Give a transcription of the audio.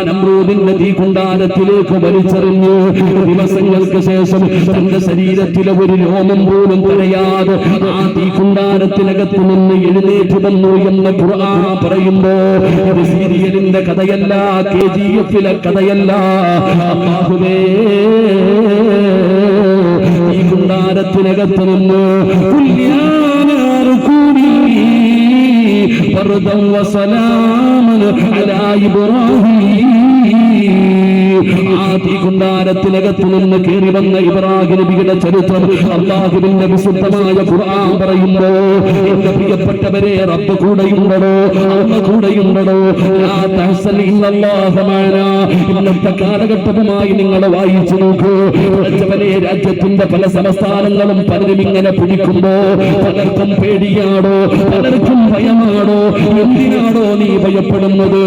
നമ്രൂദിന്റെ തീക്കുണ്ടാരത്തിലേക്ക് വലിച്ചെറിഞ്ഞു. ദിവസങ്ങൾക്ക് ശേഷം തന്റെ ശരീരത്തിലെ ഒരു രോമം പോലും തടയാതെ ആ തീക്കുണ്ടാരത്തിനകത്ത് നിന്ന് എഴുന്നേറ്റ് വന്നു എന്ന് ഖുർആൻ പറയുമ്പോ ഇത് സീരിയലിന്റെ കഥയല്ല, KGF-ലെ കഥയല്ല. അല്ലാഹുവേ, തീക്കുണ്ടാരത്തിനകത്ത് നിന്ന് بردا وسلاما على إبراهيم. കുണ്ടാരത്തിനകത്ത് നിന്ന് കയറി വന്ന ഇബ്രാഹിം നബിയുടെ ചരിത്രം അല്ലാഹുവിന്റെ വിശുദ്ധമായ ഖുർആൻ പറയുമ്പോ എന്റെ പ്രിയപ്പെട്ടവരെ, റബ്ബ് കൂടെയുണ്ടോ, അമ്മ കൂടെയുണ്ടോ? ഇന്നത്തെ കാലഘട്ടവുമായി നിങ്ങൾ വായിച്ചു നോക്കൂ. രാജ്യത്തിന്റെ പല സംസ്ഥാനങ്ങളും പലരും ഇങ്ങനെ പിടിക്കുമ്പോ പലർക്കും പേടിയാണോ, പലർക്കും ഭയമാണോ? എന്തിനാണോ നീ ഭയപ്പെടുന്നത്?